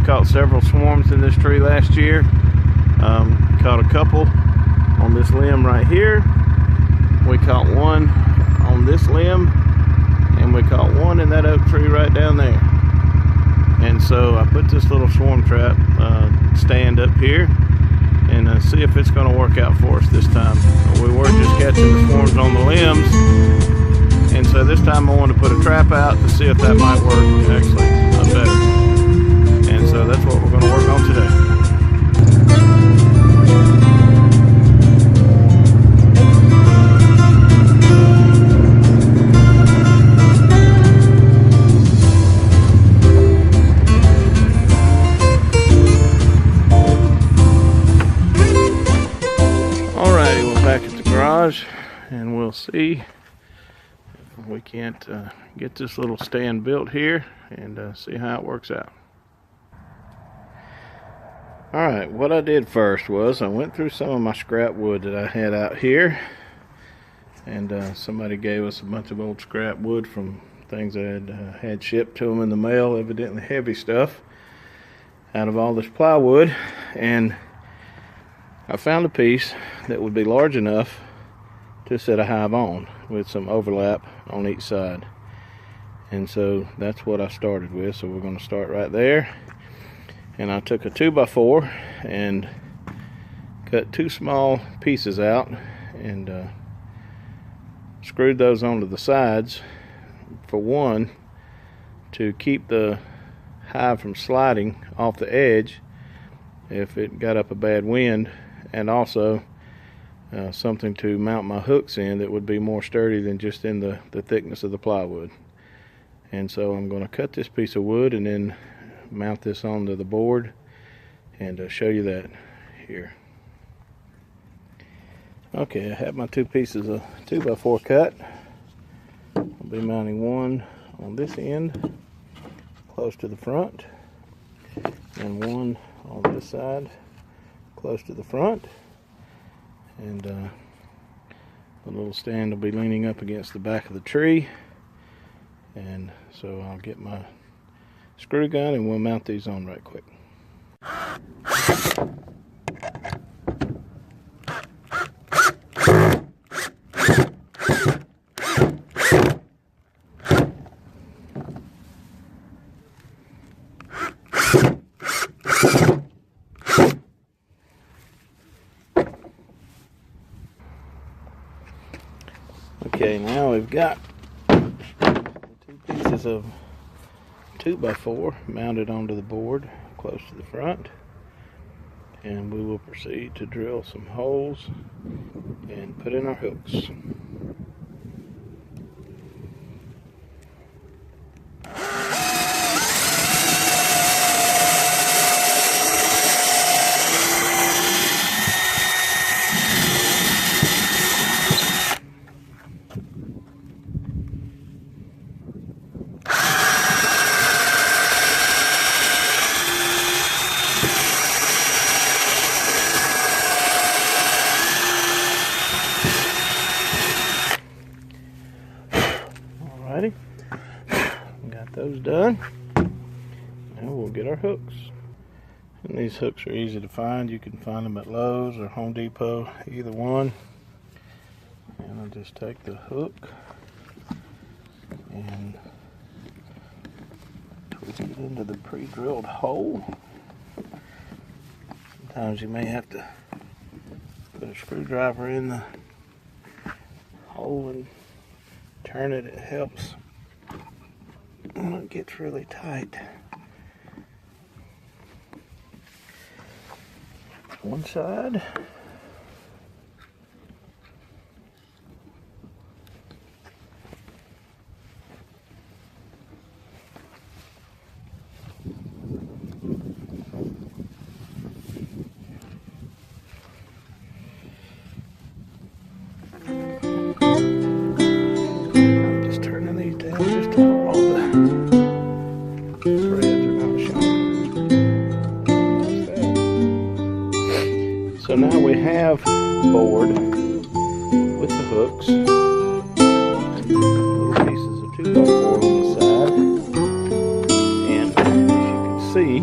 caught several swarms in this tree last year. Caught a couple on this limb right here. We caught one on this limb, and we caught one in that oak tree right down there. And so I put this little swarm trap stand up here and see if it's going to work out for us this time. We were just catching the swarms on the limbs, and so this time I want to put a trap out to see if that might work actually better. And so that's what we're going to work on today. And we'll see if we can't get this little stand built here and see how it works out. Alright, what I did first was I went through some of my scrap wood that I had out here, and somebody gave us a bunch of old scrap wood from things that had shipped to them in the mail, evidently heavy stuff, out of all this plywood. And I found a piece that would be large enough to set a hive on with some overlap on each side. And so that's what I started with. So we're going to start right there. And I took a 2x4 and cut two small pieces out and screwed those onto the sides, for one, to keep the hive from sliding off the edge if it got up a bad wind, and also something to mount my hooks in that would be more sturdy than just in the thickness of the plywood. And so I'm going to cut this piece of wood and then mount this onto the board and show you that here. Okay, I have my two pieces of 2x4 cut. I'll be mounting one on this end close to the front, and one on this side close to the front. And the little stand will be leaning up against the back of the tree. And so I'll get my screw gun and we'll mount these on right quick. Okay, now we've got two pieces of 2x4 mounted onto the board close to the front, and we will proceed to drill some holes and put in our hooks. Got those done. Now we'll get our hooks. And these hooks are easy to find. You can find them at Lowe's or Home Depot, either one. And I'll just take the hook and twist it into the pre-drilled hole. Sometimes you may have to put a screwdriver in the hole and turn it. It helps when it gets really tight. One side. So now we have board with the hooks, little pieces of 2x4 on the side, and as you can see,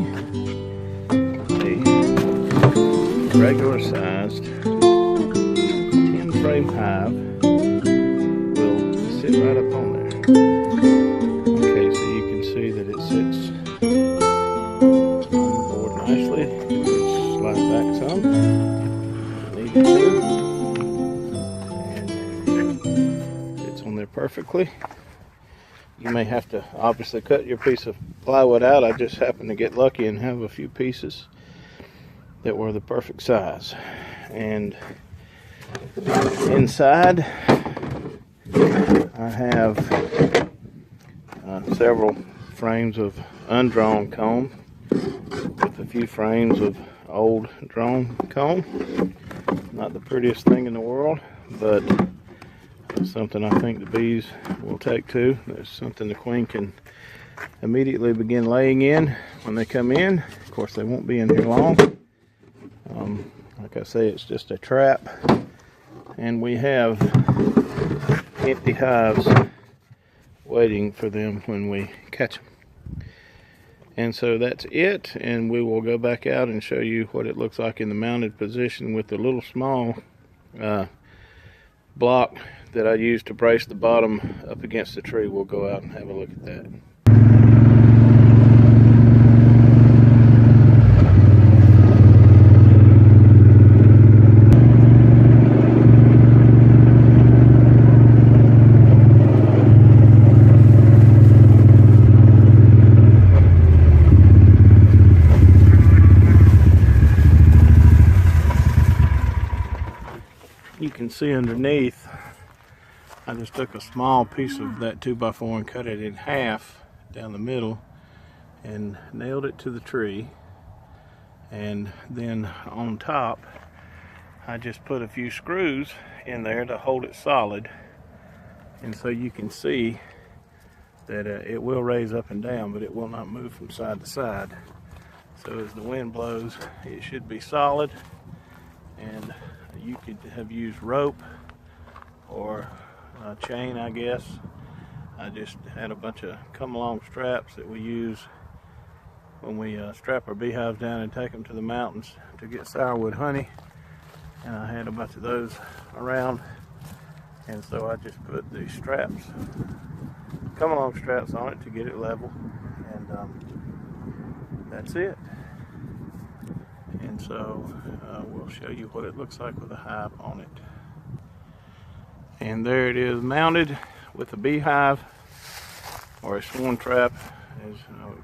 regular sized 10 frame hive will sit right up on there. Okay, so you can see that it sits on the board nicely. Just slide back some if needed to, and fits on there perfectly. You may have to obviously cut your piece of plywood out. I just happened to get lucky and have a few pieces that were the perfect size. And inside I have several frames of undrawn comb with a few frames of old drawn comb. Not the prettiest thing in the world, but something I think the bees will take to. There's something the queen can immediately begin laying in when they come in. Of course, they won't be in here long. Like I say, it's just a trap, and we have empty hives waiting for them when we catch them. And so that's it, and we will go back out and show you what it looks like in the mounted position with the little small block that I used to brace the bottom up against the tree. We'll go out and have a look at that. You can see underneath, I just took a small piece of that 2x4 and cut it in half down the middle and nailed it to the tree. And then on top, I just put a few screws in there to hold it solid. And so you can see that it will raise up and down, but it will not move from side to side. So as the wind blows, it should be solid. And you could have used rope or chain, I guess. I just had a bunch of come-along straps that we use when we strap our beehives down and take them to the mountains to get sourwood honey. And I had a bunch of those around, and so I just put these straps, come-along straps on it to get it level, and that's it. And so we'll show you what it looks like with a hive on it. And there it is, mounted with a beehive, or a swarm trap, as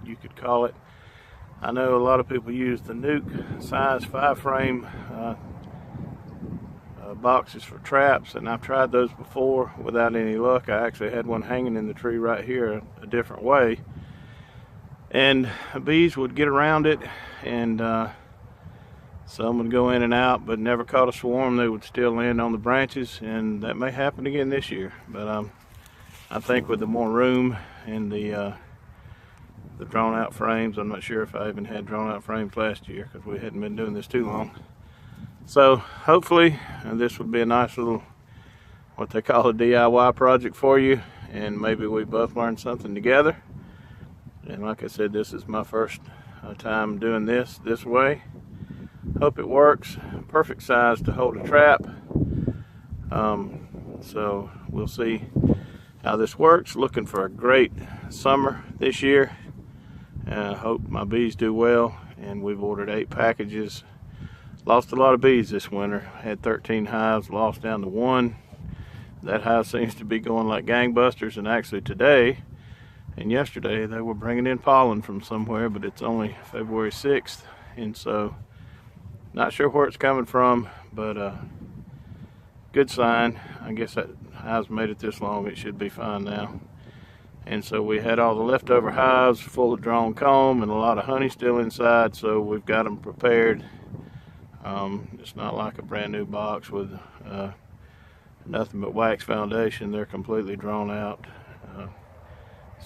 you could call it. I know a lot of people use the Nuke size 5-frame boxes for traps, and I've tried those before without any luck. I actually had one hanging in the tree right here a different way, and bees would get around it, and some would go in and out, but never caught a swarm. They would still land on the branches, and that may happen again this year. But I think with the more room and the drawn out frames, I'm not sure if I even had drawn out frames last year because we hadn't been doing this too long. So hopefully this would be a nice little, what they call a DIY project for you, and maybe we both learned something together. And like I said, this is my first time doing this way. Hope it works. Perfect size to hold a trap. So we'll see how this works. Looking for a great summer this year. I hope my bees do well. And we've ordered 8 packages. Lost a lot of bees this winter. Had 13 hives, lost down to 1. That hive seems to be going like gangbusters. And actually today and yesterday they were bringing in pollen from somewhere, but it's only February 6th. And so not sure where it's coming from, but good sign. I guess that hive's made it this long. It should be fine now. And so we had all the leftover hives full of drawn comb and a lot of honey still inside, so we've got them prepared. It's not like a brand new box with nothing but wax foundation. They're completely drawn out.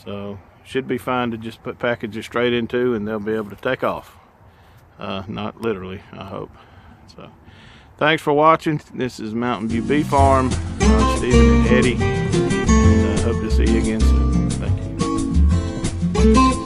So should be fine to just put packages straight into, and they'll be able to take off. Not literally, I hope. So thanks for watching. This is Mountain View Bee Farm. Stephen and Eddie, and I hope to see you again soon. Thank you.